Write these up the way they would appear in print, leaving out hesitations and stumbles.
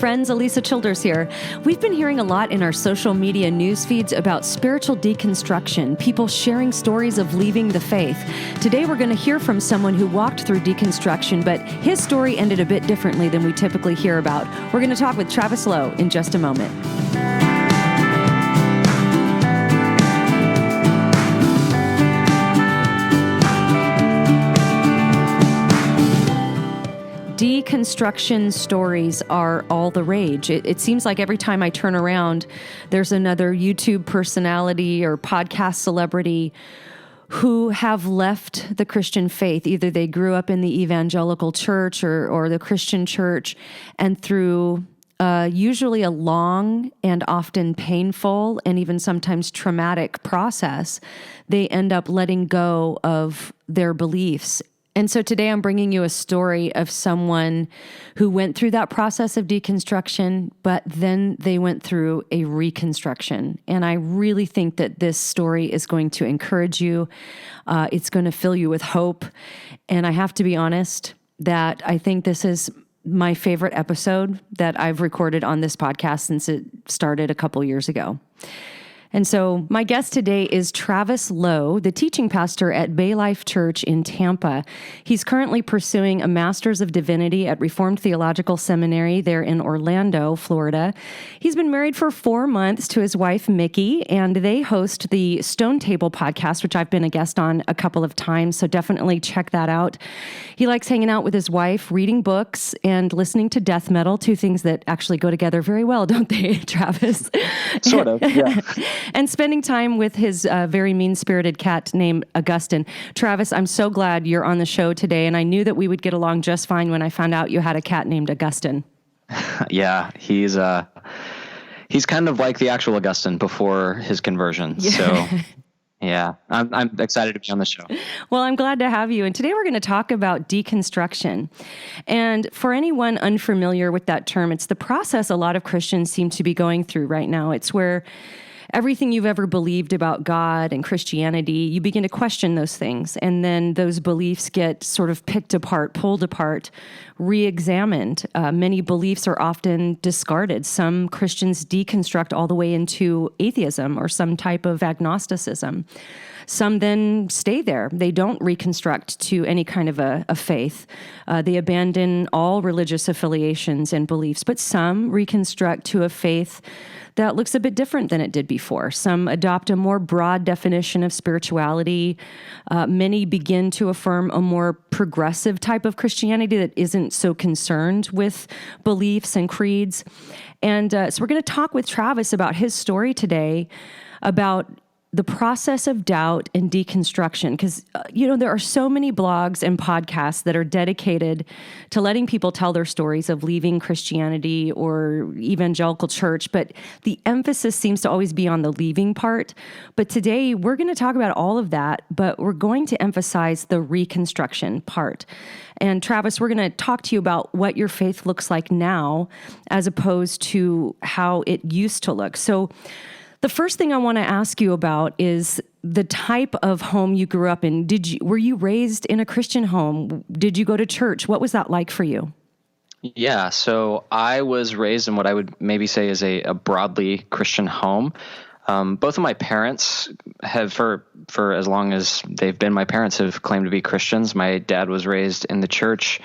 friends, Alisa Childers here. We've been hearing a lot in our social media news feeds about spiritual deconstruction, people sharing stories of leaving the faith. Today we're going to hear from someone who walked through deconstruction, but his story ended a bit differently than we typically hear about. We're going to talk with Travis Lowe in just a moment. Deconstruction stories are all the rage. It seems like every time I turn around, there's another YouTube personality or podcast celebrity who have left the Christian faith. Either they grew up in the evangelical church or the Christian church, and through usually a long and often painful and even sometimes traumatic process, they end up letting go of their beliefs. And so today I'm bringing you a story of someone who went through that process of deconstruction, but then they went through a reconstruction. And I really think that this story is going to encourage you. It's going to fill you with hope. And I have to be honest that I think this is my favorite episode that I've recorded on this podcast since it started a couple years ago. And so my guest today is Travis Lowe, the teaching pastor at Bay Life Church in Tampa. He's currently pursuing a Master's of Divinity at Reformed Theological Seminary there in Orlando, Florida. He's been married for 4 months to his wife, Mickey, and they host the Stone Table podcast, which I've been a guest on a couple of times, so definitely check that out. He likes hanging out with his wife, reading books, and listening to death metal, two things that actually go together very well, don't they, Travis? Sort of, yeah. And spending time with his very mean-spirited cat named Augustine. Travis, I'm so glad you're on the show today, and I knew that we would get along just fine when I found out you had a cat named Augustine. Yeah, he's kind of like the actual Augustine before his conversion. Yeah. So, yeah, I'm excited to be on the show. Well, I'm glad to have you. And today we're going to talk about deconstruction. And for anyone unfamiliar with that term, it's the process a lot of Christians seem to be going through right now. It's where everything you've ever believed about God and Christianity, you begin to question those things. And then those beliefs get sort of picked apart, pulled apart, re-examined. Many beliefs are often discarded. Some Christians deconstruct all the way into atheism or some type of agnosticism. Some then stay there. They don't reconstruct to any kind of a faith. They abandon all religious affiliations and beliefs, but some reconstruct to a faith that looks a bit different than it did before. Some adopt a more broad definition of spirituality. Many begin to affirm a more progressive type of Christianity that isn't so concerned with beliefs and creeds. And so we're going to talk with Travis about his story today, about the process of doubt and deconstruction, because, there are so many blogs and podcasts that are dedicated to letting people tell their stories of leaving Christianity or evangelical church, but the emphasis seems to always be on the leaving part. But today we're going to talk about all of that, but we're going to emphasize the reconstruction part. And Travis, we're going to talk to you about what your faith looks like now as opposed to how it used to look. So the first thing I want to ask you about is the type of home you grew up in. Were you raised in a Christian home? Did you go to church? What was that like for you? Yeah, so I was raised in what I would maybe say is a broadly Christian home. Both of my parents have, for as long as they've been my parents, have claimed to be Christians. My dad was raised in the church,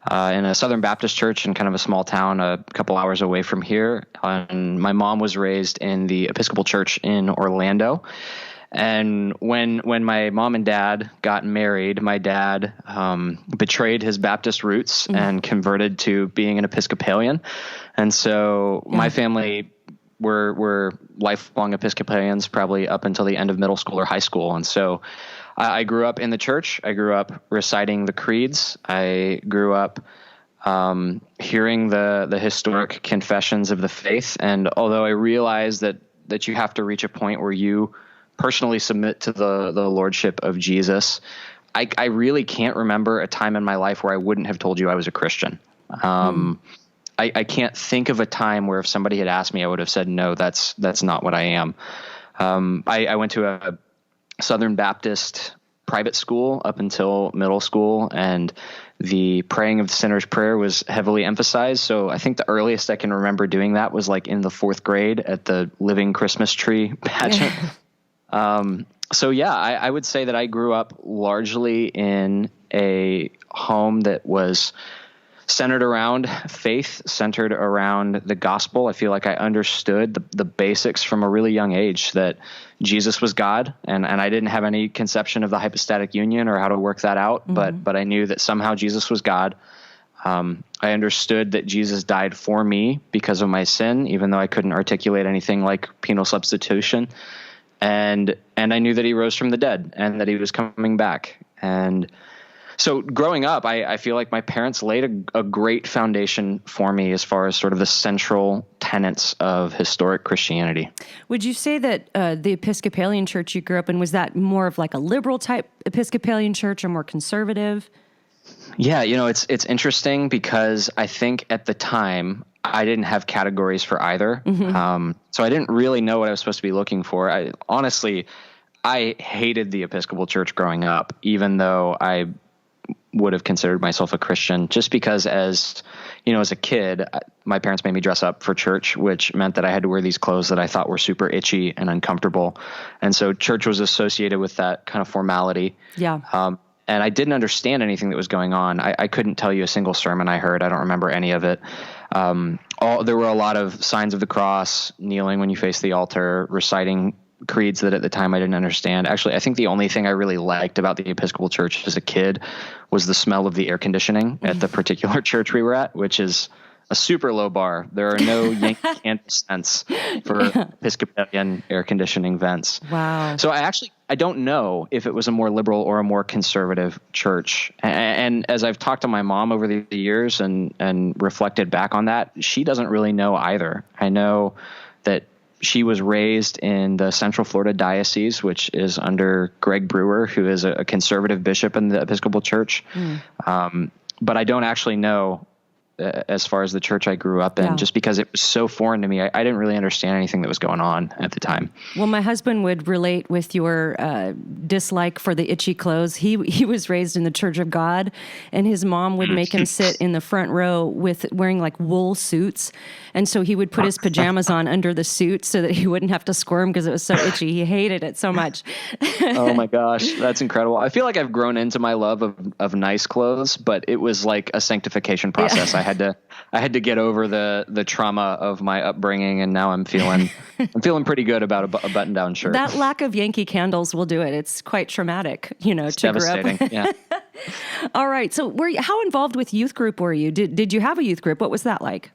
in a Southern Baptist church in kind of a small town a couple hours away from here. And my mom was raised in the Episcopal Church in Orlando. And when my mom and dad got married, my dad betrayed his Baptist roots and converted to being an Episcopalian. And so my family were lifelong Episcopalians, probably up until the end of middle school or high school. And so I grew up in the church. I grew up reciting the creeds. I grew up hearing the historic confessions of the faith. And although I realize that you have to reach a point where you personally submit to the lordship of Jesus, I really can't remember a time in my life where I wouldn't have told you I was a Christian. I can't think of a time where if somebody had asked me, I would have said, no, that's not what I am. I went to a Southern Baptist private school up until middle school, and the praying of the sinner's prayer was heavily emphasized. So I think the earliest I can remember doing that was like in the 4th grade at the Living Christmas Tree pageant. So yeah, I would say that I grew up largely in a home that was centered around faith, centered around the gospel. I feel like I understood the basics from a really young age, that Jesus was God, and I didn't have any conception of the hypostatic union or how to work that out, but I knew that somehow Jesus was God. I understood that Jesus died for me because of my sin, even though I couldn't articulate anything like penal substitution. And I knew that he rose from the dead and that he was coming back. And so growing up, I feel like my parents laid a great foundation for me as far as sort of the central tenets of historic Christianity. Would you say that the Episcopalian church you grew up in, was that more of like a liberal type Episcopalian church or more conservative? Yeah, it's interesting because I think at the time I didn't have categories for either. So I didn't really know what I was supposed to be looking for. I hated the Episcopal Church growing up, even though I would have considered myself a Christian, just because as a kid, my parents made me dress up for church, which meant that I had to wear these clothes that I thought were super itchy and uncomfortable. And so church was associated with that kind of formality. Yeah. And I didn't understand anything that was going on. I couldn't tell you a single sermon I heard. I don't remember any of it. There were a lot of signs of the cross, kneeling when you face the altar, reciting creeds that at the time I didn't understand. Actually, I think the only thing I really liked about the Episcopal Church as a kid was the smell of the air conditioning at the particular church we were at, which is a super low bar. There are no Yankee Candle scents for Episcopalian air conditioning vents. Wow. So I don't know if it was a more liberal or a more conservative church. And as I've talked to my mom over the years and reflected back on that, she doesn't really know either. I know that she was raised in the Central Florida Diocese, which is under Greg Brewer, who is a conservative bishop in the Episcopal Church. But I don't actually know as far as the church I grew up in, just because it was so foreign to me. I didn't really understand anything that was going on at the time. Well, my husband would relate with your dislike for the itchy clothes. He was raised in the Church of God, and his mom would make him sit in the front row with wearing like wool suits. And so he would put his pajamas on under the suit so that he wouldn't have to squirm because it was so itchy. He hated it so much. Oh my gosh, that's incredible. I feel like I've grown into my love of nice clothes, but it was like a sanctification process. Yeah. I had to get over the trauma of my upbringing, and now I'm feeling pretty good about a button-down shirt. That lack of Yankee Candles will do it. It's quite traumatic, It's to devastating. grow up. Yeah. All right. So how involved with youth group were you? Did you have a youth group? What was that like?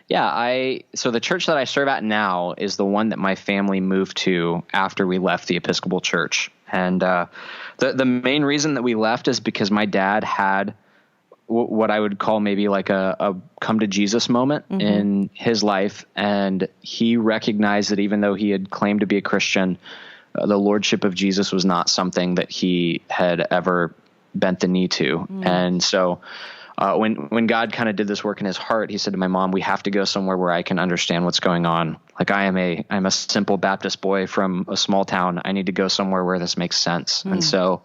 Yeah, so the church that I serve at now is the one that my family moved to after we left the Episcopal Church. And the main reason that we left is because my dad had what I would call maybe like a come to Jesus moment in his life. And he recognized that even though he had claimed to be a Christian, the lordship of Jesus was not something that he had ever bent the knee to. And so when God kind of did this work in his heart, he said to my mom, we have to go somewhere where I can understand what's going on. Like I'm a simple Baptist boy from a small town. I need to go somewhere where this makes sense. And so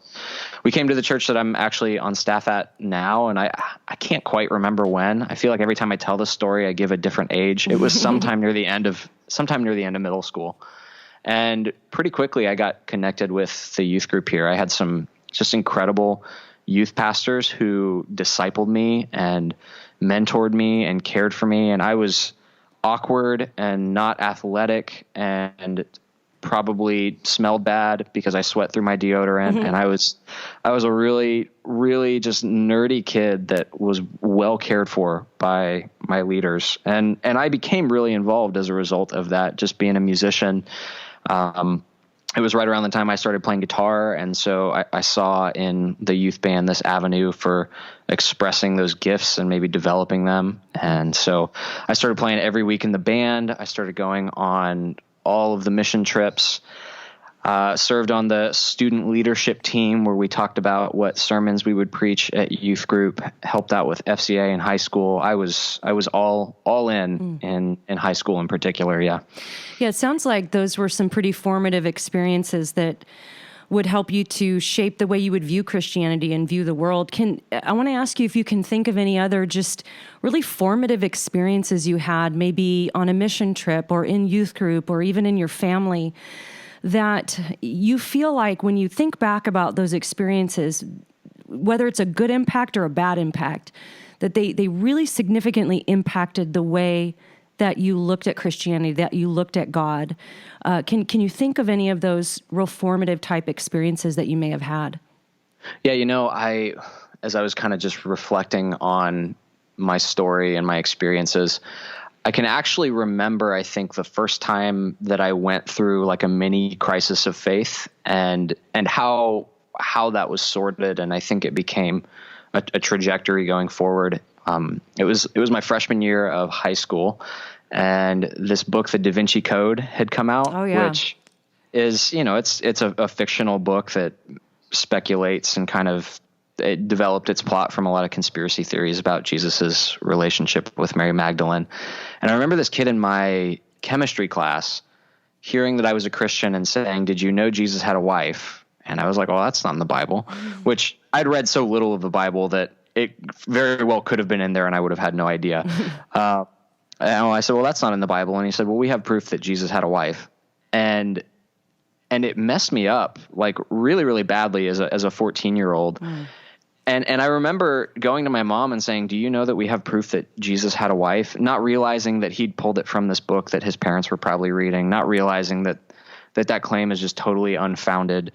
we came to the church that I'm actually on staff at now. And I can't quite remember when. I feel like every time I tell this story, I give a different age. It was sometime near the end of middle school. And pretty quickly I got connected with the youth group here. I had some just incredible youth pastors who discipled me and mentored me and cared for me. And I was awkward and not athletic and probably smelled bad because I sweat through my deodorant. And I was a really, really just nerdy kid that was well cared for by my leaders. And I became really involved as a result of that, just being a musician. It was right around the time I started playing guitar, and so I saw in the youth band this avenue for expressing those gifts and maybe developing them. And so I started playing every week in the band. I started going on all of the mission trips, served on the student leadership team where we talked about what sermons we would preach at youth group, helped out with FCA in high school. I was all in high school in particular. Yeah. Yeah. It sounds like those were some pretty formative experiences that would help you to shape the way you would view Christianity and view the world. I want to ask you if you can think of any other just really formative experiences you had, maybe on a mission trip or in youth group or even in your family, that you feel like when you think back about those experiences, whether it's a good impact or a bad impact, that they really significantly impacted the way that you looked at Christianity, that you looked at God. Can you think of any of those real formative type experiences that you may have had? Yeah, as I was kind of just reflecting on my story and my experiences, I can actually remember, I think, the first time that I went through like a mini crisis of faith and how that was sorted, and I think it became a trajectory going forward. It was my freshman year of high school, and this book, the DaVinci Code, had come out, which is, it's a fictional book that speculates and kind of it developed its plot from a lot of conspiracy theories about Jesus's relationship with Mary Magdalene. And I remember this kid in my chemistry class hearing that I was a Christian and saying, "Did you know Jesus had a wife?" And I was like, "Well, that's not in the Bible," which I'd read so little of the Bible that it very well could have been in there and I would have had no idea. And I said, "Well, that's not in the Bible." And he said, "Well, we have proof that Jesus had a wife." And it messed me up like really, really badly as a 14-year-old. And I remember going to my mom and saying, "Do you know that we have proof that Jesus had a wife?" Not realizing that he'd pulled it from this book that his parents were probably reading, not realizing that claim is just totally unfounded.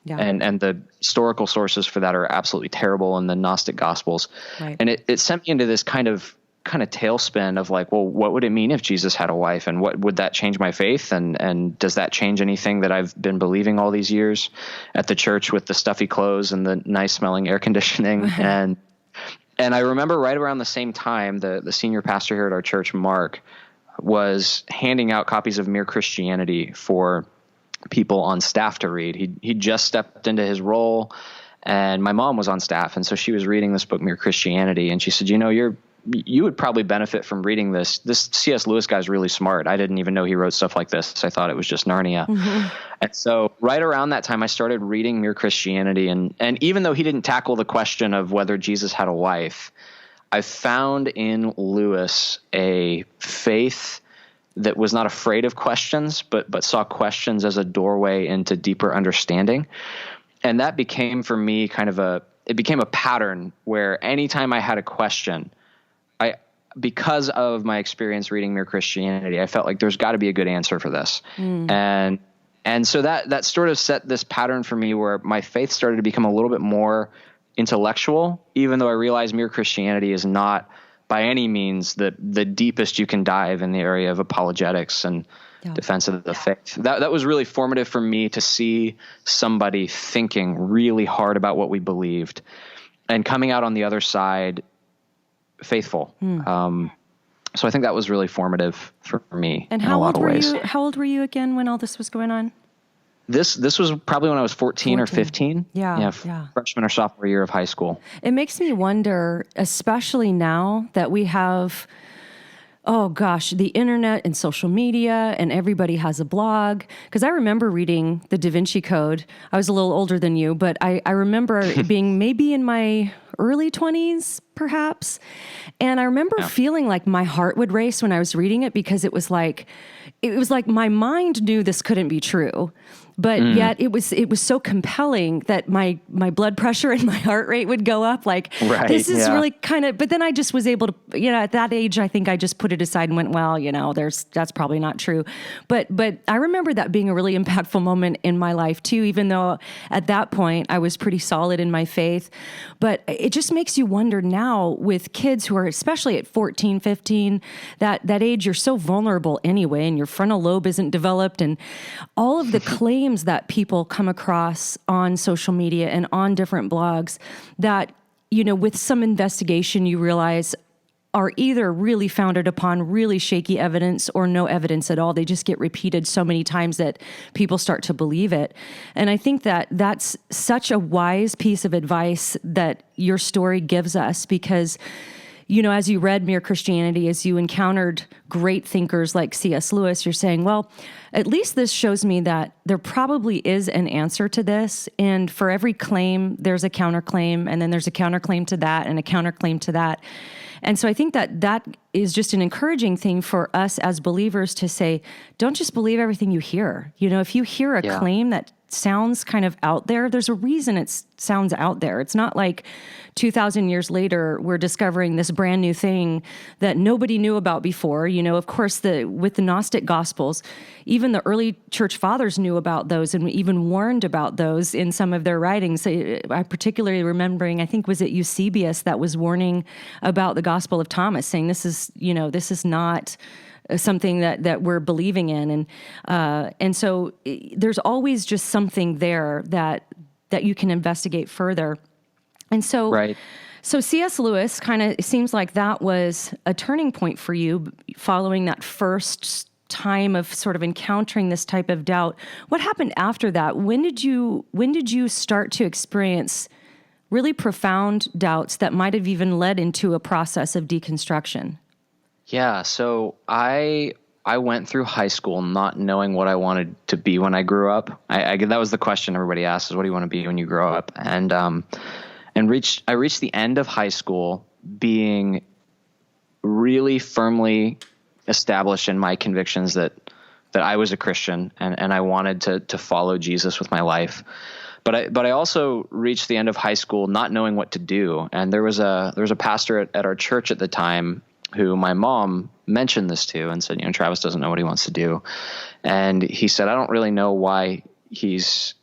Yeah. And the historical sources for that are absolutely terrible in the Gnostic Gospels. Right. And it sent me into this kind of tailspin of like, well, what would it mean if Jesus had a wife, and what would that change my faith? And does that change anything that I've been believing all these years at the church with the stuffy clothes and the nice smelling air conditioning? and I remember right around the same time, the senior pastor here at our church, Mark, was handing out copies of Mere Christianity for people on staff to read. He just stepped into his role, and my mom was on staff. And so she was reading this book, Mere Christianity. And she said, you would probably benefit from reading this. This C.S. Lewis guy's really smart. I didn't even know he wrote stuff like this. I thought it was just Narnia. Mm-hmm. And so right around that time, I started reading Mere Christianity. And even though he didn't tackle the question of whether Jesus had a wife, I found in Lewis a faith that was not afraid of questions, but saw questions as a doorway into deeper understanding. And that became for me it became a pattern where anytime I had a question, because of my experience reading Mere Christianity, I felt like there's got to be a good answer for this. And so that sort of set this pattern for me where my faith started to become a little bit more intellectual, even though I realized Mere Christianity is not by any means the deepest you can dive in the area of apologetics and defense of the faith. That was really formative for me to see somebody thinking really hard about what we believed and coming out on the other side faithful. So I think that was really formative for me in a lot of ways. How old were you again when all this was going on? This was probably when I was 14 or 15. Yeah. Freshman or sophomore year of high school. It makes me wonder, especially now that we have, the internet and social media and everybody has a blog. Because I remember reading the DaVinci Code. I was a little older than you, but I remember being maybe in my early 20s, perhaps. And I remember feeling like my heart would race when I was reading it, because it was like my mind knew this couldn't be true. But yet it was so compelling that my blood pressure and my heart rate would go up. Like, this is really kind of, but then I just was able to, at that age, I think I just put it aside and went, well, that's probably not true. But I remember that being a really impactful moment in my life too, even though at that point I was pretty solid in my faith. But it just makes you wonder now with kids who are, especially at 14, 15, that age, you're so vulnerable anyway, and your frontal lobe isn't developed, and all of the claims that people come across on social media and on different blogs that, with some investigation, you realize are either really founded upon really shaky evidence or no evidence at all. They just get repeated so many times that people start to believe it. And I think that that's such a wise piece of advice that your story gives us, because as you read Mere Christianity, as you encountered great thinkers like C.S. Lewis, you're saying, well, at least this shows me that there probably is an answer to this. And for every claim, there's a counterclaim, and then there's a counterclaim to that and a counterclaim to that. And so I think that is just an encouraging thing for us as believers to say, don't just believe everything you hear. If you hear a claim that sounds kind of out there, there's a reason it sounds out there. It's not like 2,000 years later, we're discovering this brand new thing that nobody knew about before. Of course, with the Gnostic Gospels, even the early church fathers knew about those and even warned about those in some of their writings. I particularly remembering, I think, was it Eusebius that was warning about the Gospel of Thomas, saying this is not something that we're believing in. And so there's always just something there that you can investigate further. And so, right. So C.S. Lewis kind of seems like that was a turning point for you following that first time of sort of encountering this type of doubt. What happened after that? When did you start to experience really profound doubts that might have even led into a process of deconstruction? Yeah, so I went through high school not knowing what I wanted to be when I grew up. That was the question everybody asks: is what do you want to be when you grow up? And I reached the end of high school being really firmly established in my convictions that I was a Christian and I wanted to follow Jesus with my life. But I also reached the end of high school not knowing what to do. And there was a pastor at our church at the time who my mom mentioned this to and said, Travis doesn't know what he wants to do. And he said, I don't know why he's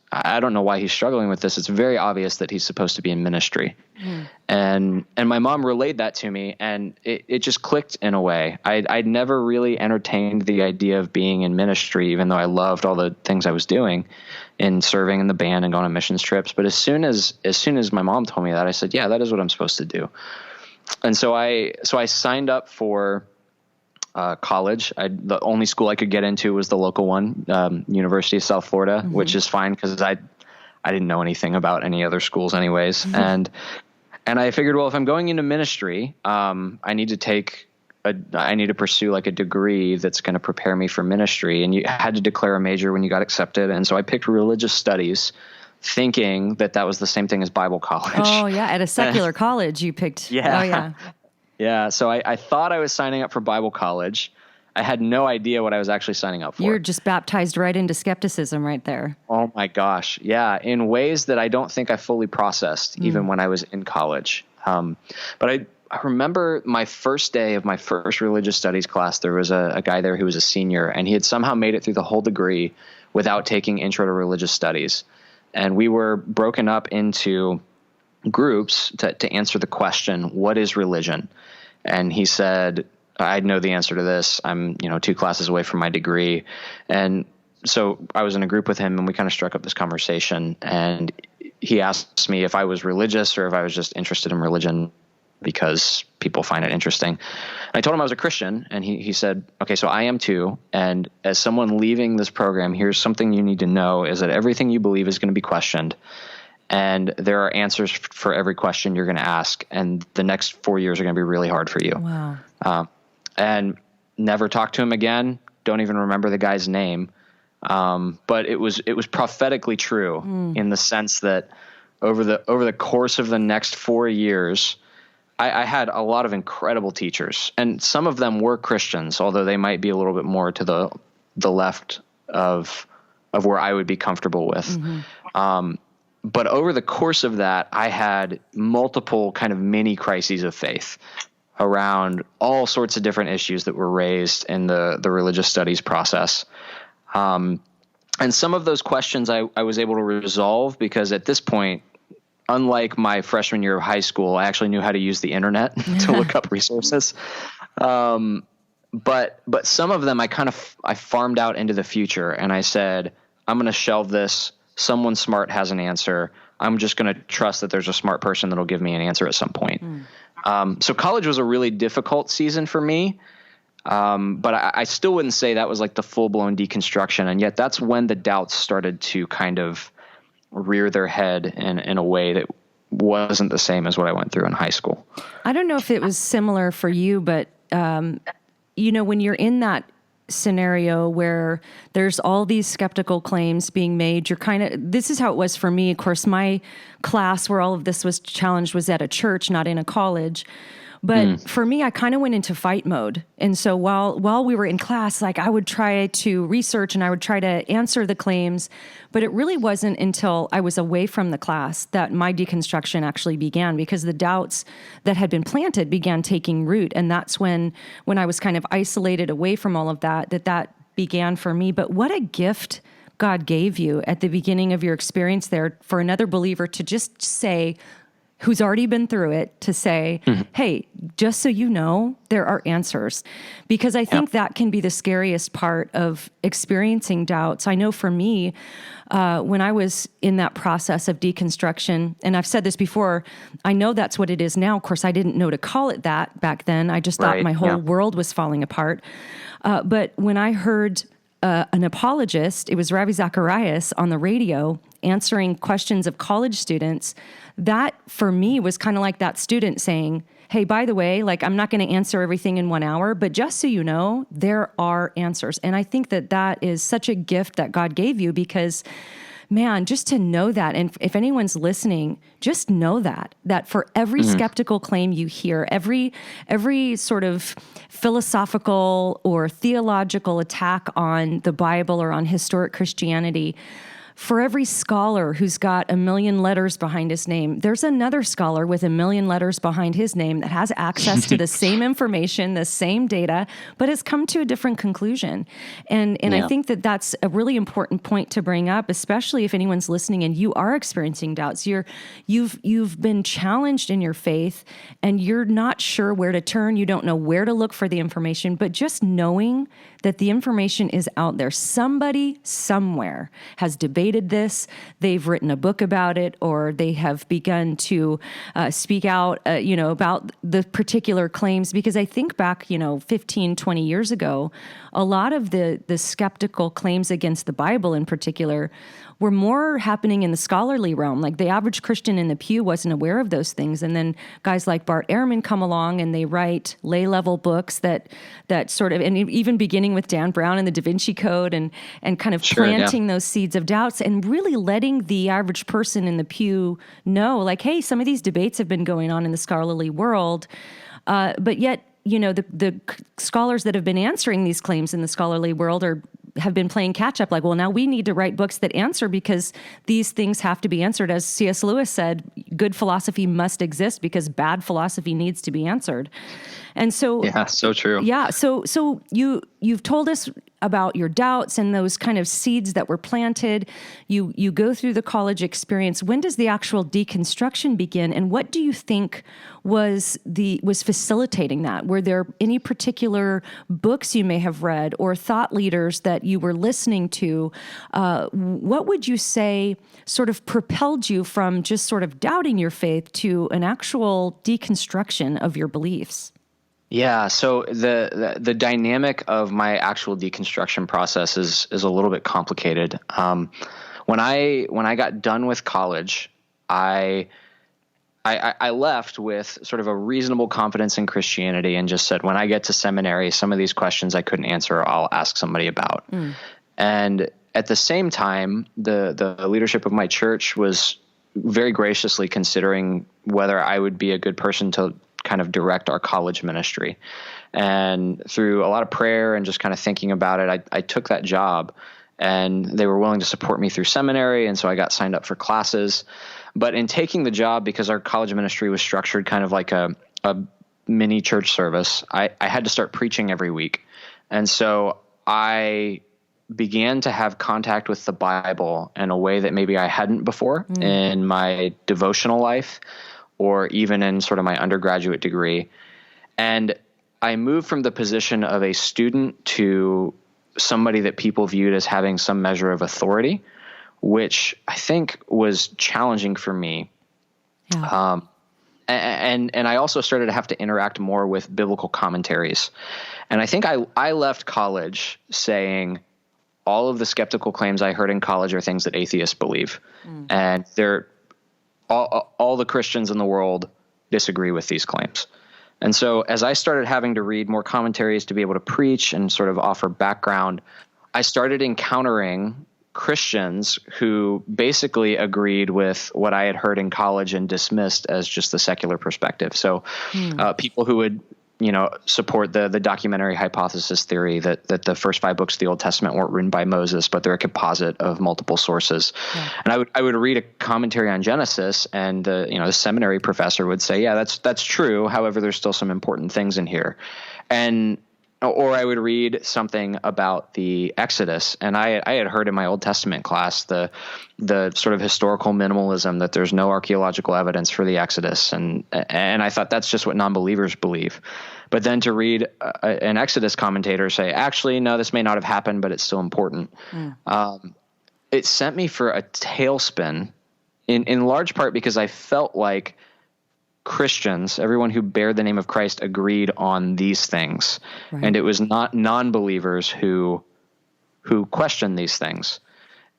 struggling with this. It's very obvious that he's supposed to be in ministry. And my mom relayed that to me, and it just clicked in a way. I'd never really entertained the idea of being in ministry, even though I loved all the things I was doing in serving in the band and going on missions trips. But as soon as my mom told me that, I said, yeah, that is what I'm supposed to do. And so I signed up for college. The only school I could get into was the local one, University of South Florida, which is fine because I didn't know anything about any other schools anyways. And I figured, well, if I'm going into ministry, I need to pursue like a degree that's going to prepare me for ministry. And you had to declare a major when you got accepted. And so I picked religious studies, thinking that was the same thing as Bible college. Oh, yeah. At a secular college you picked. Yeah. Oh, yeah. Yeah. So I thought I was signing up for Bible college. I had no idea what I was actually signing up for. You're just baptized right into skepticism right there. Oh, my gosh. Yeah. In ways that I don't think I fully processed even when I was in college. But I remember my first day of my first religious studies class, there was a guy there who was a senior, and he had somehow made it through the whole degree without taking Intro to Religious Studies. And we were broken up into groups to answer the question, what is religion? And he said, I know the answer to this. I'm, 2 classes away from my degree. And so I was in a group with him, and we kind of struck up this conversation. And he asked me if I was religious or if I was just interested in religion because people find it interesting. And I told him I was a Christian, and he said, okay, so I am too. And as someone leaving this program, here's something you need to know is that everything you believe is going to be questioned. And there are answers for every question you're going to ask. And the next 4 years are going to be really hard for you. Wow. And never talked to him again. Don't even remember the guy's name. But it was prophetically true in the sense that over the course of the next 4 years, I had a lot of incredible teachers, and some of them were Christians, although they might be a little bit more to the left of where I would be comfortable with. But over the course of that, I had multiple kind of mini crises of faith around all sorts of different issues that were raised in the religious studies process. And some of those questions I was able to resolve because at this point, unlike my freshman year of high school, I actually knew how to use the internet to look up resources. But some of them I farmed out into the future, and I said, I'm going to shelve this. Someone smart has an answer. I'm just going to trust that there's a smart person that'll give me an answer at some point. So college was a really difficult season for me. But I still wouldn't say that was like the full-blown deconstruction. And yet that's when the doubts started to kind of rear their head in a way wasn't the same as what I went through in high school. I don't know if it was similar for you, but, when you're in that scenario where there's all these skeptical claims being made, this is how it was for me. Of course, my class where all of this was challenged was at a church, not in a college. But for me, I kind of went into fight mode. And so while we were in class, like I would try to research and I would try to answer the claims, but it really wasn't until I was away from the class that my deconstruction actually began, because the doubts that had been planted began taking root. And that's when I was kind of isolated away from all of that began for me. But what a gift God gave you at the beginning of your experience there for another believer to just say, who's already been through it, to say, hey, just so you know, there are answers. Because I think that can be the scariest part of experiencing doubts. I know for me, when I was in that process of deconstruction, and I've said this before, I know that's what it is now. Of course, I didn't know to call it that back then. I just thought my whole world was falling apart. But when I heard an apologist, it was Ravi Zacharias on the radio answering questions of college students, that for me was kind of like that student saying, hey, by the way, like I'm not going to answer everything in 1 hour, but just so you know, there are answers. And I think that is such a gift that God gave you, because man, just to know that, and if anyone's listening, just know that for every skeptical claim you hear, every sort of philosophical or theological attack on the Bible or on historic Christianity, for every scholar who's got 1 million letters behind his name, there's another scholar with 1 million letters behind his name that has access to the same information, the same data, but has come to a different conclusion. And I think that's a really important point to bring up, especially if anyone's listening and you are experiencing doubts. You've been challenged in your faith and you're not sure where to turn. You don't know where to look for the information, but just knowing that the information is out there. Somebody somewhere has debated this, they've written a book about it, or they have begun to speak out, about the particular claims. Because I think back, 15, 20 years ago, a lot of the skeptical claims against the Bible in particular were more happening in the scholarly realm. Like the average Christian in the pew wasn't aware of those things. And then guys like Bart Ehrman come along and they write lay-level books that sort of, and even beginning with Dan Brown and the DaVinci Code and kind of planting those seeds of doubts and really letting the average person in the pew know, like, hey, some of these debates have been going on in the scholarly world, but yet, the scholars that have been answering these claims in the scholarly world have been playing catch up. Like, well, now we need to write books that answer because these things have to be answered. As C.S. Lewis said, good philosophy must exist because bad philosophy needs to be answered. And so, yeah, so true. Yeah. So you've told us about your doubts and those kind of seeds that were planted. You go through the college experience. When does the actual deconstruction begin? And what do you think was facilitating that? Were there any particular books you may have read or thought leaders that you were listening to? What would you say sort of propelled you from just sort of doubting your faith to an actual deconstruction of your beliefs? Yeah, so the dynamic of my actual deconstruction process is a little bit complicated. When I got done with college, I left with sort of a reasonable confidence in Christianity and just said, when I get to seminary, some of these questions I couldn't answer, I'll ask somebody about. And at the same time, the leadership of my church was very graciously considering whether I would be a good person to kind of direct our college ministry. And through a lot of prayer and just kind of thinking about it, I took that job, and they were willing to support me through seminary. And so I got signed up for classes. But in taking the job, because our college ministry was structured kind of like a mini church service, I had to start preaching every week. And so I began to have contact with the Bible in a way that maybe I hadn't before in my devotional life, or even in sort of my undergraduate degree. And I moved from the position of a student to somebody that people viewed as having some measure of authority, which I think was challenging for me. Yeah. And I also started to have to interact more with biblical commentaries. And I think I left college saying all of the skeptical claims I heard in college are things that atheists believe. And they're all the Christians in the world disagree with these claims. And so as I started having to read more commentaries to be able to preach and sort of offer background, I started encountering Christians who basically agreed with what I had heard in college and dismissed as just the secular perspective. So people who would, support the documentary hypothesis theory that the first 5 books of the Old Testament weren't written by Moses, but they're a composite of multiple sources. Yeah. And I would read a commentary on Genesis, and the seminary professor would say, yeah, that's true. However, there's still some important things in here. Or I would read something about the Exodus, and I had heard in my Old Testament class the sort of historical minimalism that there's no archaeological evidence for the Exodus, and I thought that's just what non-believers believe. But then to read an Exodus commentator say, actually, no, this may not have happened, but it's still important. It sent me for a tailspin, in large part because I felt like Christians, everyone who bear the name of Christ, agreed on these things. Right. And it was not non-believers who questioned these things.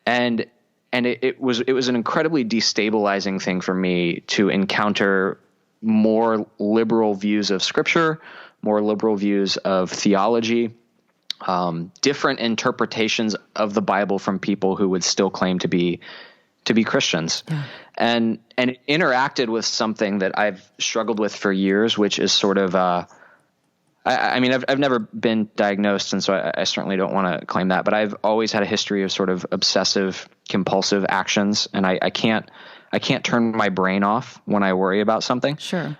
And it was an incredibly destabilizing thing for me to encounter more liberal views of Scripture, more liberal views of theology, different interpretations of the Bible from people who would still claim to be Christians. Yeah. And it interacted with something that I've struggled with for years, which is sort of I've never been diagnosed, and so I certainly don't want to claim that, but I've always had a history of sort of obsessive compulsive actions, and I can't turn my brain off when I worry about something. Sure.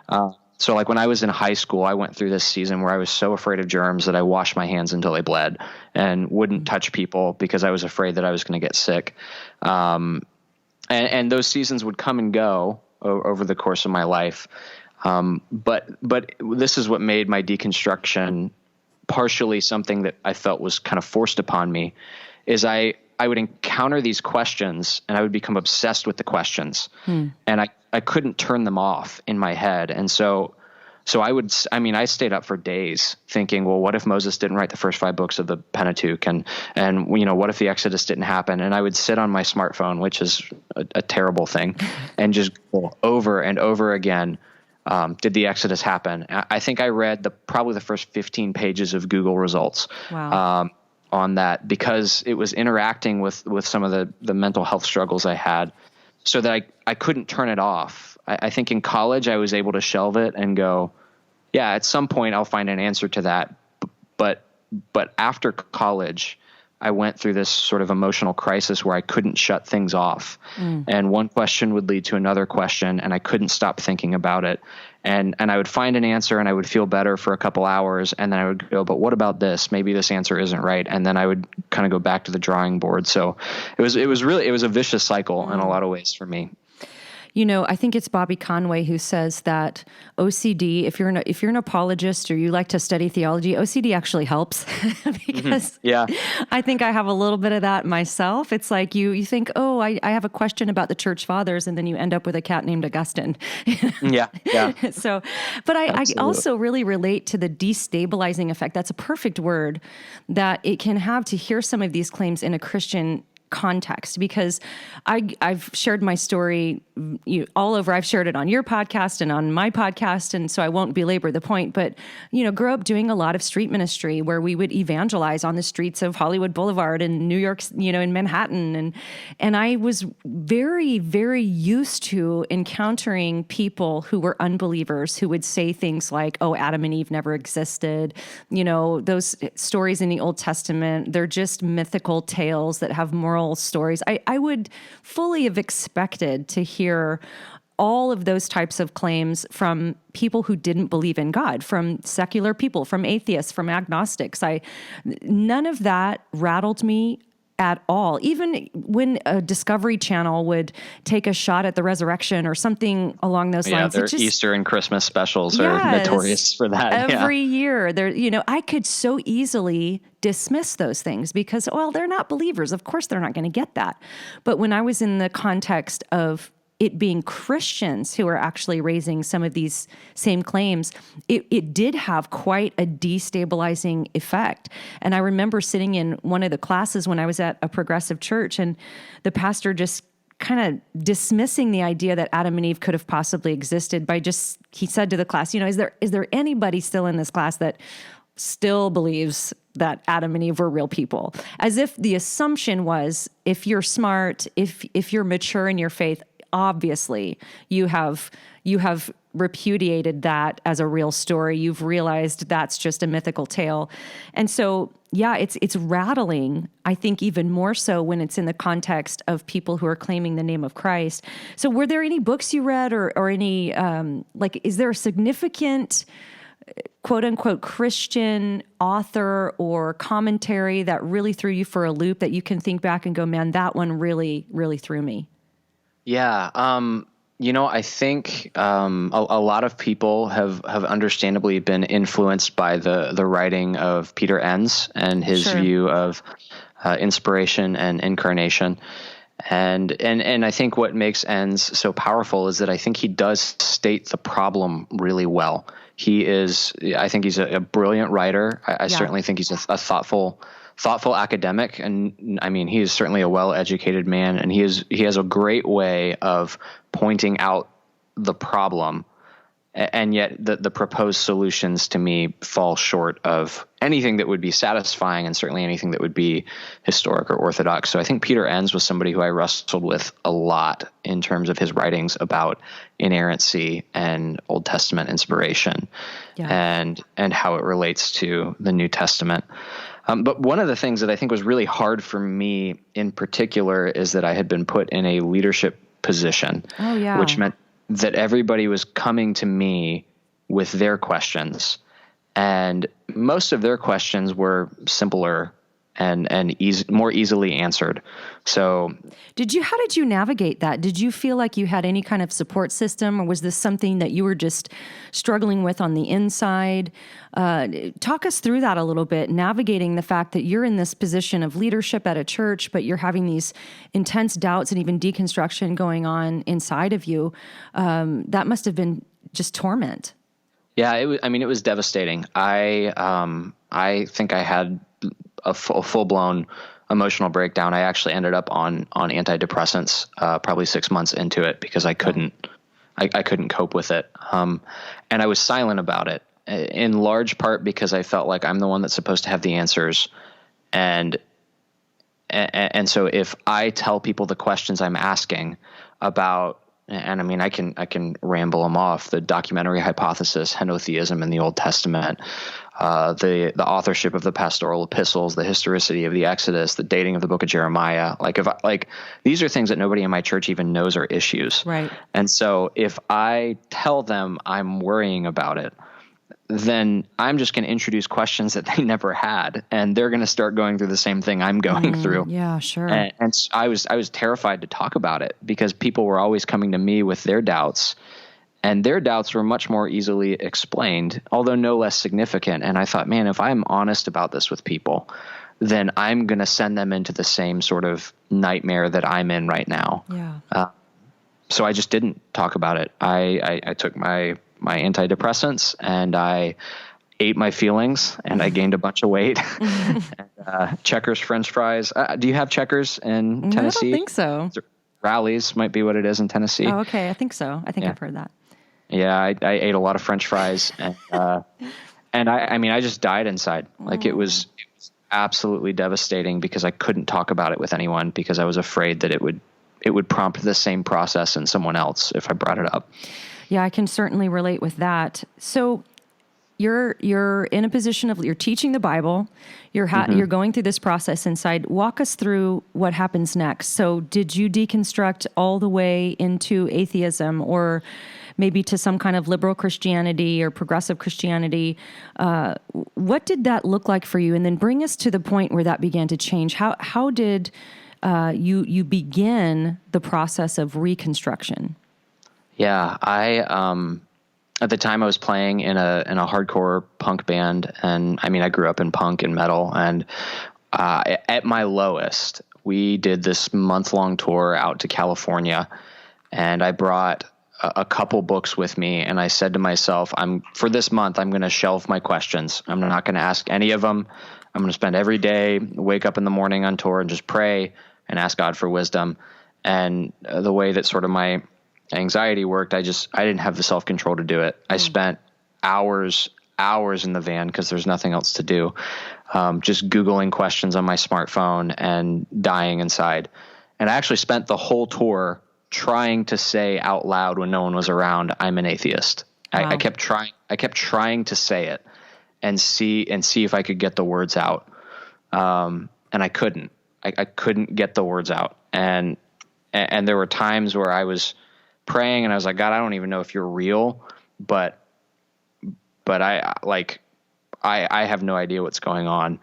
So like when I was in high school, I went through this season where I was so afraid of germs that I washed my hands until they bled and wouldn't touch people because I was afraid that I was going to get sick. And those seasons would come and go over the course of my life. But this is what made my deconstruction partially something that I felt was kind of forced upon me, is I would encounter these questions and I would become obsessed with the questions, and I couldn't turn them off in my head. And so I stayed up for days thinking, well, what if Moses didn't write the first 5 books of the Pentateuch? And what if the Exodus didn't happen? And I would sit on my smartphone, which is a terrible thing, and just go over and over again. Did the Exodus happen? I think I read probably the first 15 pages of Google results. Wow. On that, because it was interacting with some of the mental health struggles I had, so that I couldn't turn it off. I think in college I was able to shelve it and go, yeah, at some point I'll find an answer to that. But after college, I went through this sort of emotional crisis where I couldn't shut things off. And one question would lead to another question, and I couldn't stop thinking about it. And I would find an answer and I would feel better for a couple hours, and then I would go, but what about this? Maybe this answer isn't right. And then I would kind of go back to the drawing board. So it was a vicious cycle in a lot of ways for me. I think it's Bobby Conway who says that OCD, if you're an apologist or you like to study theology, OCD actually helps because I think I have a little bit of that myself. It's like you think, oh, I have a question about the church fathers, and then you end up with a cat named Augustine. Yeah. So, but I also really relate to the destabilizing effect. That's a perfect word that it can have to hear some of these claims in a Christian context, because I've shared my story all over. I've shared it on your podcast and on my podcast, and so I won't belabor the point, but grew up doing a lot of street ministry where we would evangelize on the streets of Hollywood Boulevard in New York, in Manhattan, and I was very, very used to encountering people who were unbelievers who would say things like, oh, Adam and Eve never existed. Those stories in the Old Testament, they're just mythical tales that have moral stories. I would fully have expected to hear all of those types of claims from people who didn't believe in God, from secular people, from atheists, from agnostics. None of that rattled me at all. Even when a Discovery Channel would take a shot at the resurrection or something along those lines. Yeah, their Easter and Christmas specials are notorious for that. Every year, I could so easily dismiss those things because, well, they're not believers. Of course, they're not going to get that. But when I was in the context of it being Christians who are actually raising some of these same claims, it did have quite a destabilizing effect. And I remember sitting in one of the classes when I was at a progressive church, and the pastor just kind of dismissing the idea that Adam and Eve could have possibly existed by just, he said to the class, is there anybody still in this class that still believes that Adam and Eve were real people? As if the assumption was, if you're smart, if you're mature in your faith, obviously you have repudiated that as a real story. You've realized that's just a mythical tale. And so, yeah, it's rattling, I think, even more so when it's in the context of people who are claiming the name of Christ. So were there any books you read or any, is there a significant quote unquote Christian author or commentary that really threw you for a loop that you can think back and go, man, that one really, really threw me? Yeah. I think a lot of people have understandably been influenced by the writing of Peter Enns and his Sure. view of inspiration and incarnation. And I think what makes Enns so powerful is that I think he does state the problem really well. I think he's a brilliant writer. I certainly think he's a thoughtful academic. And I mean, he is certainly a well-educated man, and he has a great way of pointing out the problem. And yet the proposed solutions to me fall short of anything that would be satisfying, and certainly anything that would be historic or orthodox. So I think Peter Enns was somebody who I wrestled with a lot in terms of his writings about inerrancy and Old Testament inspiration, and how it relates to the New Testament. But one of the things that I think was really hard for me in particular is that I had been put in a leadership position, which meant that everybody was coming to me with their questions, and most of their questions were simpler and more easily answered. So how did you navigate that? Did you feel like you had any kind of support system, or was this something that you were just struggling with on the inside? Talk us through that a little bit, navigating the fact that you're in this position of leadership at a church, but you're having these intense doubts and even deconstruction going on inside of you. That must have been just torment. Yeah, it was devastating. I think I had a full-blown emotional breakdown. I actually ended up on antidepressants probably 6 months into it because I couldn't cope with it. And I was silent about it, in large part because I felt like I'm the one that's supposed to have the answers. And so if I tell people the questions I'm asking about, and I mean, I can ramble them off: the documentary hypothesis, henotheism in the Old Testament, the authorship of the pastoral epistles, the historicity of the Exodus, the dating of the book of Jeremiah. These are things that nobody in my church even knows are issues. Right. And so if I tell them I'm worrying about it, then I'm just going to introduce questions that they never had, and they're going to start going through the same thing I'm going through. Yeah, sure. And I was terrified to talk about it because people were always coming to me with their doubts, and their doubts were much more easily explained, although no less significant. And I thought, man, if I'm honest about this with people, then I'm going to send them into the same sort of nightmare that I'm in right now. Yeah. So I just didn't talk about it. I took my antidepressants, and I ate my feelings, and I gained a bunch of weight. And, Checkers French fries. Do you have Checkers in Tennessee? I don't think so. Rallies might be what it is in Tennessee. Oh, okay. I think so. I think I've heard that. Yeah, I ate a lot of French fries, and I just died inside. Like it was absolutely devastating because I couldn't talk about it with anyone because I was afraid that it would prompt the same process in someone else if I brought it up. Yeah, I can certainly relate with that. So you're in a position of, you're teaching the Bible, you're going through this process inside. Walk us through what happens next. So did you deconstruct all the way into atheism, or maybe to some kind of liberal Christianity or progressive Christianity? What did that look like for you? And then bring us to the point where that began to change. How did you begin the process of Reconstruction? Yeah, at the time I was playing in a hardcore punk band, and I mean I grew up in punk and metal, and at my lowest, we did this month-long tour out to California, and I brought a couple books with me, and I said to myself, for this month I'm going to shelve my questions. I'm not going to ask any of them. I'm going to spend every day, wake up in the morning on tour and just pray and ask God for wisdom. And the way that sort of my anxiety worked, I didn't have the self-control to do it. I spent hours in the van because there's nothing else to do. Just Googling questions on my smartphone and dying inside. And I actually spent the whole tour trying to say out loud when no one was around, I'm an atheist. Wow. I kept trying to say it and see if I could get the words out. And I couldn't. I couldn't get the words out. And there were times where I was praying and I was like, God, I don't even know if you're real, but I have no idea what's going on.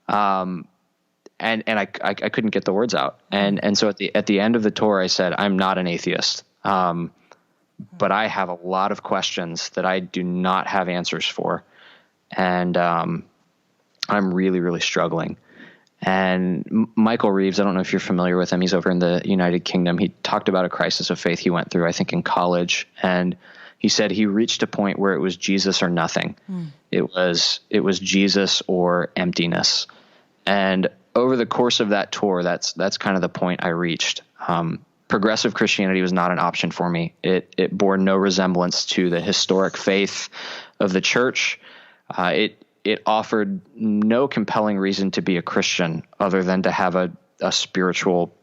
And I couldn't get the words out. And so at the end of the tour, I said, I'm not an atheist. But I have a lot of questions that I do not have answers for. And, I'm really, really struggling. And Michael Reeves, I don't know if you're familiar with him. He's over in the United Kingdom. He talked about a crisis of faith he went through, I think, in college. And he said he reached a point where it was Jesus or nothing. It was Jesus or emptiness. And over the course of that tour, that's kind of the point I reached. Progressive Christianity was not an option for me. It bore no resemblance to the historic faith of the church. It offered no compelling reason to be a Christian other than to have a spiritual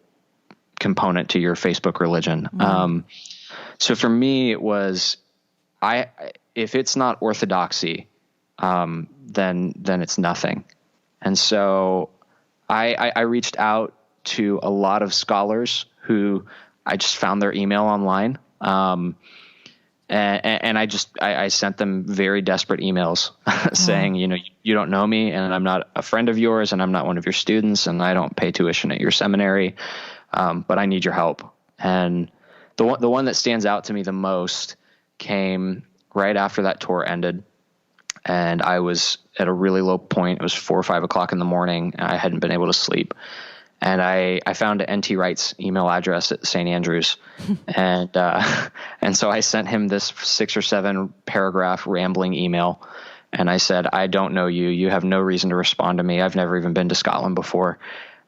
component to your Facebook religion. So for me, it was, if it's not orthodoxy, then it's nothing. And so I reached out to a lot of scholars who I just found their email online. And I sent them very desperate emails saying, you don't know me and I'm not a friend of yours and I'm not one of your students and I don't pay tuition at your seminary. But I need your help. And the one that stands out to me the most came right after that tour ended. And I was at a really low point. It was 4 or 5 o'clock in the morning. And I hadn't been able to sleep. And I found N.T. Wright's email address at St. Andrews. And so I sent him this 6 or 7 paragraph rambling email. And I said, I don't know you. You have no reason to respond to me. I've never even been to Scotland before.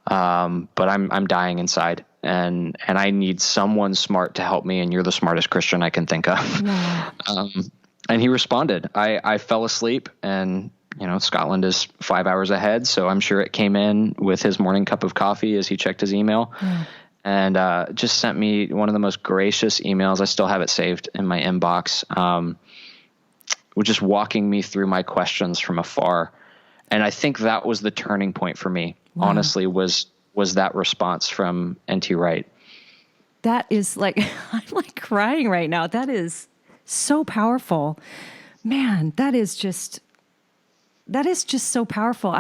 But I'm dying inside and I need someone smart to help me. And you're the smartest Christian I can think of. Yeah. And he responded. I fell asleep and, Scotland is 5 hours ahead. So I'm sure it came in with his morning cup of coffee as he checked his email and just sent me one of the most gracious emails. I still have it saved in my inbox, just walking me through my questions from afar. And I think that was the turning point for me, honestly, was that response from N.T. Wright. That is I'm crying right now. That is so powerful. Man, that is just so powerful.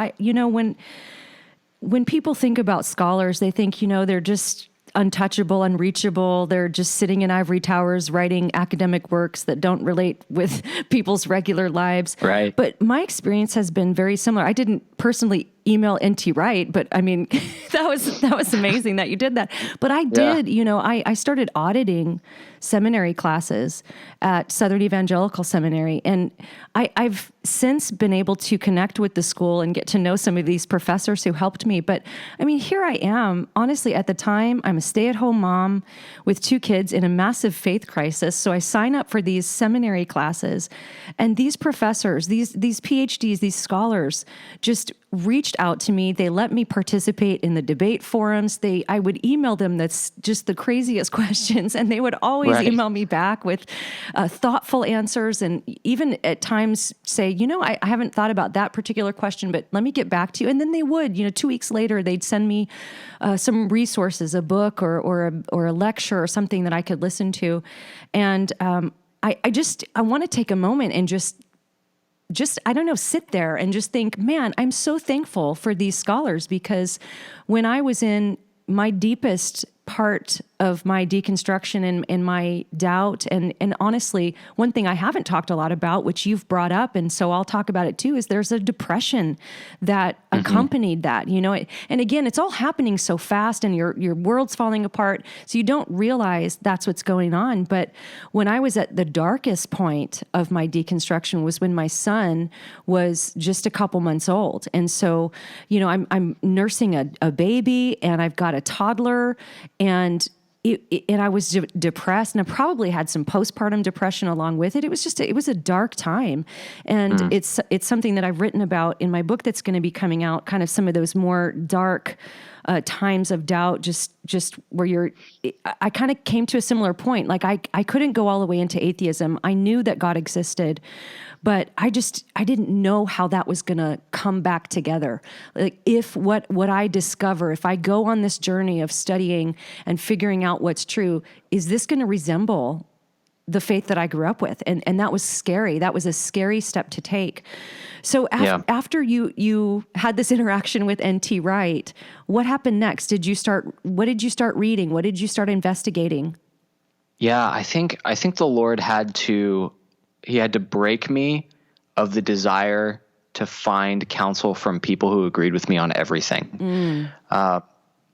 When people think about scholars, they think, they're just untouchable, unreachable. They're just sitting in ivory towers writing academic works that don't relate with people's regular lives. Right. But my experience has been very similar. I didn't personally email N.T. Wright, but I mean, that was amazing that you did that. But I did, I started auditing seminary classes at Southern Evangelical Seminary. And I've since been able to connect with the school and get to know some of these professors who helped me. But I mean, here I am, honestly, at the time, I'm a stay-at-home mom with 2 kids in a massive faith crisis. So I sign up for these seminary classes and these professors, these PhDs, these scholars just reached out to me. They let me participate in the debate forums. I would email them that's just the craziest questions, and they would always email me back with thoughtful answers, and even at times say, I haven't thought about that particular question, but let me get back to you. And then they would, 2 weeks later, they'd send me some resources, a book or a lecture or something that I could listen to. And I want to take a moment and just I don't know, sit there and just think, man, I'm so thankful for these scholars, because when I was in my deepest part of my deconstruction and my doubt, and honestly, one thing I haven't talked a lot about, which you've brought up, and so I'll talk about it too, is there's a depression that accompanied that, and again, it's all happening so fast and your world's falling apart, so you don't realize that's what's going on. But when I was at the darkest point of my deconstruction was when my son was just a couple months old. And so, I'm nursing a baby, and I've got a toddler, and and I was depressed, and I probably had some postpartum depression along with it. It was a dark time. And it's something that I've written about in my book that's going to be coming out, kind of some of those more dark times of doubt, just where I kind of came to a similar point. Like I couldn't go all the way into atheism. I knew that God existed, but I didn't know how that was going to come back together. Like if what I discover, if I go on this journey of studying and figuring out what's true, is this going to resemble the faith that I grew up with? And that was scary. That was a scary step to take. So after you had this interaction with N.T. Wright, what happened next? What did you start reading? What did you start investigating? Yeah, I think the Lord had to break me of the desire to find counsel from people who agreed with me on everything.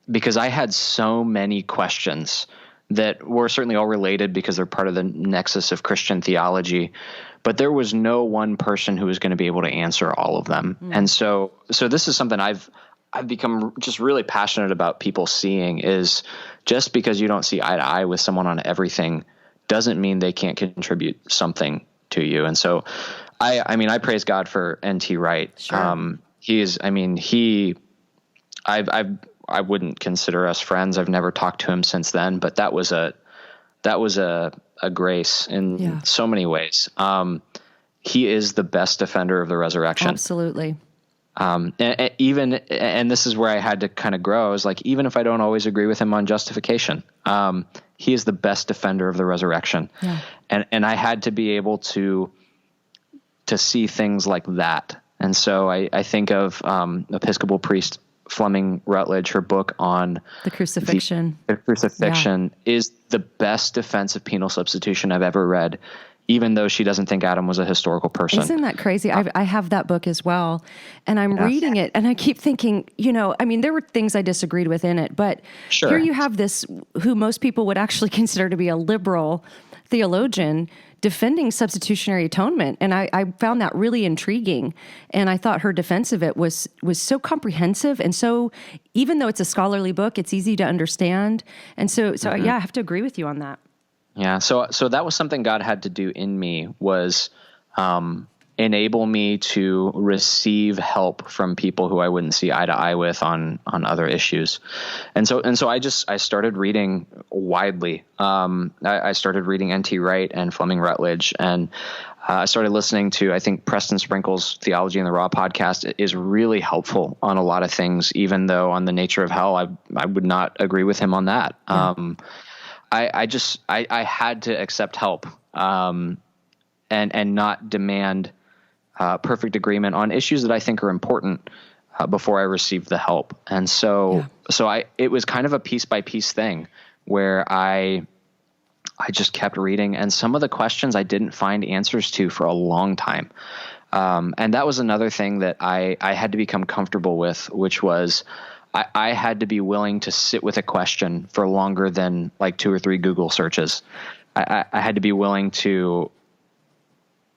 Because I had so many questions that were certainly all related because they're part of the nexus of Christian theology, but there was no one person who was going to be able to answer all of them. And so this is something I've become just really passionate about people seeing, is just because you don't see eye to eye with someone on everything doesn't mean they can't contribute something to you. And so I praise God for N.T. Wright. Sure. I wouldn't consider us friends. I've never talked to him since then, but that was a grace in so many ways. He is the best defender of the resurrection. Absolutely. And this is where I had to kind of grow. I was like, even if I don't always agree with him on justification, he is the best defender of the resurrection. Yeah. And I had to be able to see things like that. And so I think of Episcopal priest Fleming Rutledge, her book on the crucifixion. The crucifixion is the best defense of penal substitution I've ever read, even though she doesn't think Adam was a historical person. Isn't that crazy? I have that book as well, and I'm reading it, and I keep thinking, there were things I disagreed with in it, but here you have this, who most people would actually consider to be a liberal theologian, defending substitutionary atonement. And I found that really intriguing. And I thought her defense of it was so comprehensive. And so, even though it's a scholarly book, it's easy to understand. And so I have to agree with you on that. Yeah. So that was something God had to do in me, was enable me to receive help from people who I wouldn't see eye to eye with on other issues. And so I started reading widely. I started reading N.T. Wright and Fleming Rutledge, and I started listening to, I think, Preston Sprinkle's Theology in the Raw podcast is really helpful on a lot of things, even though on the nature of hell, I would not agree with him on that. Yeah. I had to accept help, and not demand perfect agreement on issues that I think are important before I received the help. And so it was kind of a piece by piece thing where I just kept reading, and some of the questions I didn't find answers to for a long time. And that was another thing that I had to become comfortable with, which was I had to be willing to sit with a question for longer than like 2 or 3 Google searches. I had to be willing to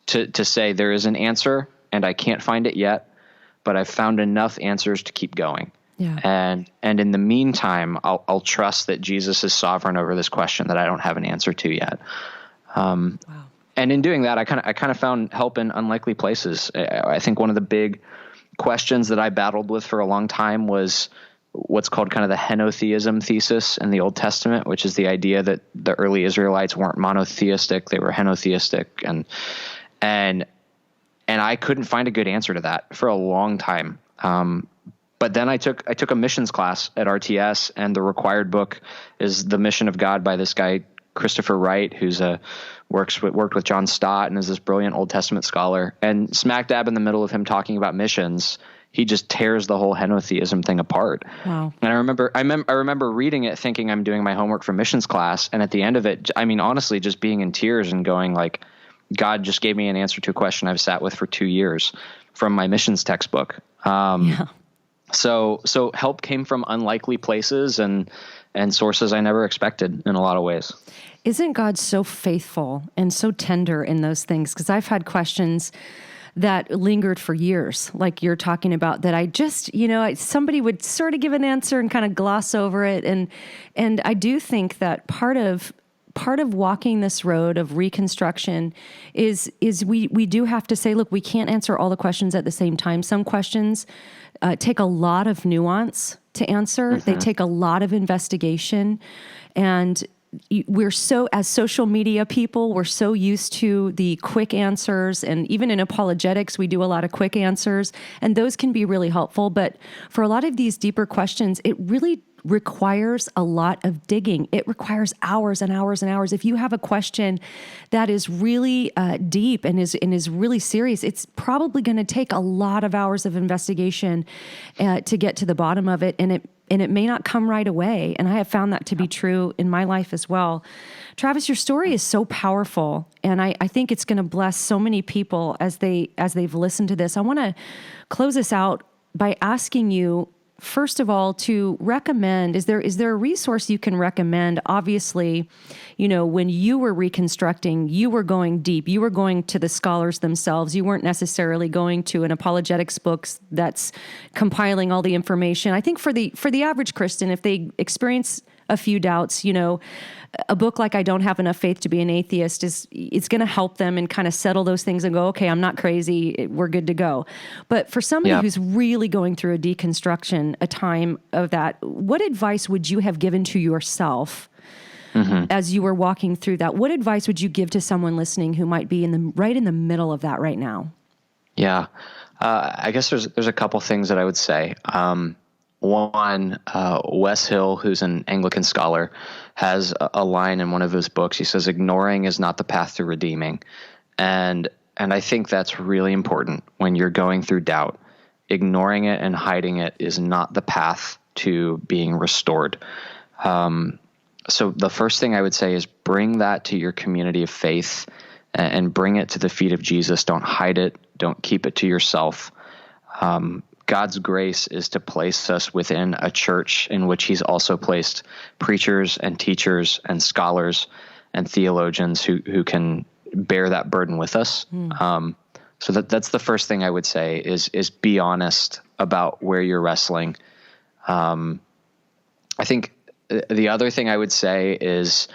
say there is an answer and I can't find it yet, but I've found enough answers to keep going. Yeah. And in the meantime, I'll trust that Jesus is sovereign over this question that I don't have an answer to yet. Wow. And in doing that, I kind of found help in unlikely places. I think one of the big questions that I battled with for a long time was what's called kind of the henotheism thesis in the Old Testament, which is the idea that the early Israelites weren't monotheistic, they were henotheistic. And I couldn't find a good answer to that for a long time. But then I took a missions class at RTS, and the required book is The Mission of God by this guy, Christopher Wright, who's worked with John Stott and is this brilliant Old Testament scholar. And smack dab in the middle of him talking about missions, he just tears the whole henotheism thing apart. Wow. And I remember reading it thinking I'm doing my homework for missions class. And at the end of it, I mean, honestly, just being in tears and going like, God just gave me an answer to a question I've sat with for 2 years from my missions textbook. So help came from unlikely places and sources I never expected in a lot of ways. Isn't God so faithful and so tender in those things? Because I've had questions that lingered for years, like you're talking about, that I just, somebody would sort of give an answer and kind of gloss over it. And I do think that part of walking this road of reconstruction is we do have to say, look, we can't answer all the questions at the same time. Some questions take a lot of nuance to answer. Mm-hmm. They take a lot of investigation. And we're as social media people, we're so used to the quick answers. And even in apologetics, we do a lot of quick answers. And those can be really helpful. But for a lot of these deeper questions, it really requires a lot of digging. It requires hours and hours and hours. If you have a question that is really deep and is really serious, it's probably going to take a lot of hours of investigation to get to the bottom of it. And it may not come right away. And I have found that to be true in my life as well. Travis, your story is so powerful. And I think it's going to bless so many people as they've listened to this. I want to close this out by asking you, first of all, to recommend, is there a resource you can recommend? Obviously, when you were reconstructing, you were going deep. You were going to the scholars themselves. You weren't necessarily going to an apologetics book that's compiling all the information. I think for the average Christian, if they experience a few doubts, a book like I Don't Have Enough Faith to Be an Atheist it's going to help them and kind of settle those things and go, okay, I'm not crazy. We're good to go. But for somebody who's really going through a deconstruction, a time of that, what advice would you have given to yourself as you were walking through that? What advice would you give to someone listening who might be right in the middle of that right now? Yeah. I guess there's a couple things that I would say. One, Wes Hill, who's an Anglican scholar, has a line in one of his books. He says, ignoring is not the path to redeeming. And I think that's really important when you're going through doubt. Ignoring it and hiding it is not the path to being restored. So the first thing I would say is bring that to your community of faith and bring it to the feet of Jesus. Don't hide it. Don't keep it to yourself. God's grace is to place us within a church in which he's also placed preachers and teachers and scholars and theologians who can bear that burden with us. So that's the first thing I would say is be honest about where you're wrestling. I think the other thing I would say is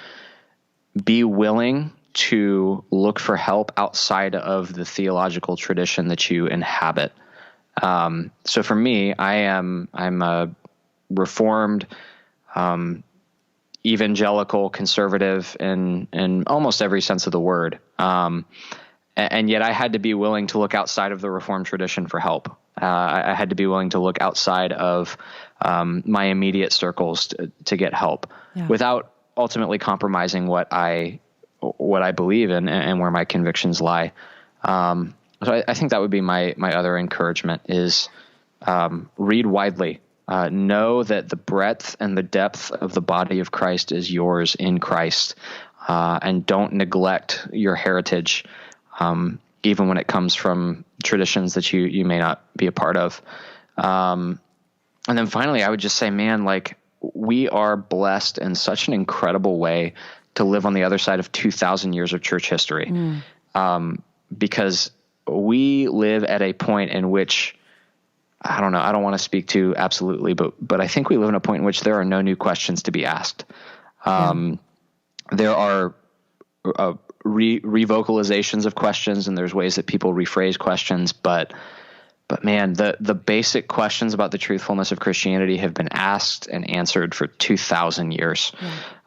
be willing to look for help outside of the theological tradition that you inhabit. So for me, I'm a reformed, evangelical, conservative in almost every sense of the word. And yet I had to be willing to look outside of the reformed tradition for help. I had to be willing to look outside of, my immediate circles to get help without ultimately compromising what I believe in and where my convictions lie. So I think that would be my other encouragement is read widely. Know that the breadth and the depth of the body of Christ is yours in Christ, and don't neglect your heritage, even when it comes from traditions that you may not be a part of. And then finally, I would just say, man, like we are blessed in such an incredible way to live on the other side of 2,000 years of church history, because we live at a point in which, I don't know, I don't want to speak to absolutely, but I think we live in a point in which there are no new questions to be asked. There are revocalizations of questions, and there's ways that people rephrase questions, but man, the basic questions about the truthfulness of Christianity have been asked and answered for 2,000 years.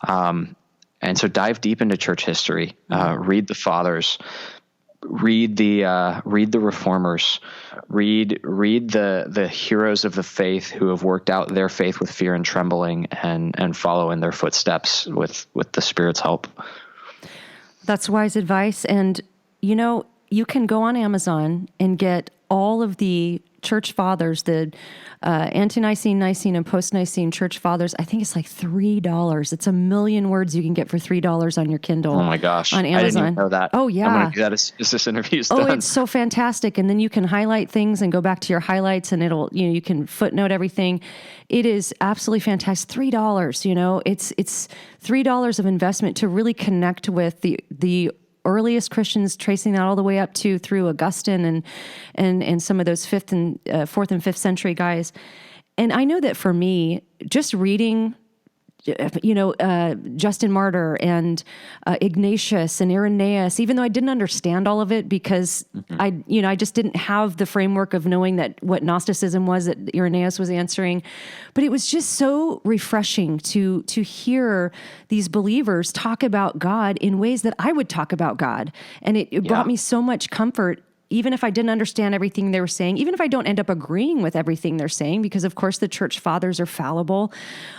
And so dive deep into church history, read the fathers, read the reformers, read the heroes of the faith who have worked out their faith with fear and trembling and follow in their footsteps with the Spirit's help. That's wise advice. And, you can go on Amazon and get all of the church fathers, the ante-Nicene, Nicene, and post-Nicene church fathers. I think it's like $3. It's 1,000,000 words you can get for $3 on your Kindle. Oh my gosh. On Amazon. I didn't even know that. Oh yeah. I'm going to do that as this interview's done. Oh, it's so fantastic. And then you can highlight things and go back to your highlights, and it'll, you can footnote everything. It is absolutely fantastic. $3, it's $3 of investment to really connect with the earliest Christians, tracing that all the way up to through Augustine and some of those fourth and fifth century guys. And I know that for me, just reading, Justin Martyr and Ignatius and Irenaeus, even though I didn't understand all of it because I just didn't have the framework of knowing that what Gnosticism was that Irenaeus was answering, but it was just so refreshing to hear these believers talk about God in ways that I would talk about God. And it brought me so much comfort, even if I didn't understand everything they were saying, even if I don't end up agreeing with everything they're saying, because of course the church fathers are fallible,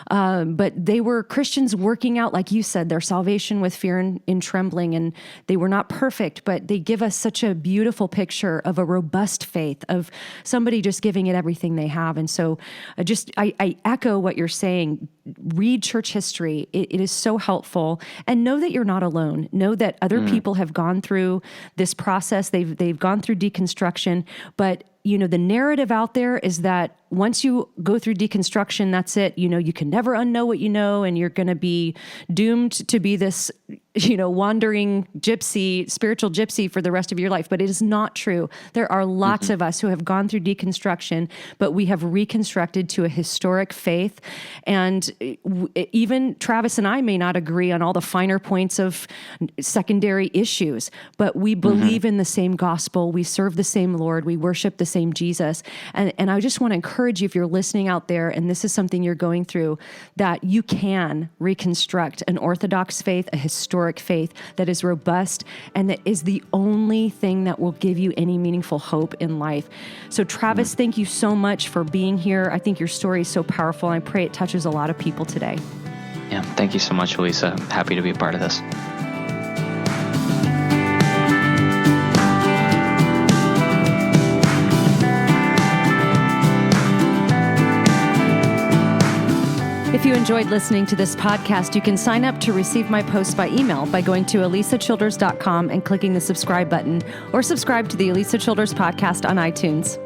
but they were Christians working out, like you said, their salvation with fear and trembling, and they were not perfect, but they give us such a beautiful picture of a robust faith, of somebody just giving it everything they have. And so I echo what you're saying. Read church history. It is so helpful, and know that you're not alone. Know that other people have gone through this process. They've gone through deconstruction, but the narrative out there is that once you go through deconstruction, that's it. You can never unknow what you know, and you're going to be doomed to be this, wandering gypsy, spiritual gypsy for the rest of your life. But it is not true. There are lots of us who have gone through deconstruction, but we have reconstructed to a historic faith. And even Travis and I may not agree on all the finer points of secondary issues, but we believe in the same gospel. We serve the same Lord. We worship the same Jesus. And I just want to encourage you, if you're listening out there and this is something you're going through, that you can reconstruct an Orthodox faith, a historic faith that is robust and that is the only thing that will give you any meaningful hope in life. So Travis, thank you so much for being here. I think your story is so powerful, and I pray it touches a lot of people today. Yeah, thank you so much, Alisa. I'm happy to be a part of this. If you enjoyed listening to this podcast, you can sign up to receive my posts by email by going to elisachilders.com and clicking the subscribe button, or subscribe to the Alisa Childers podcast on iTunes.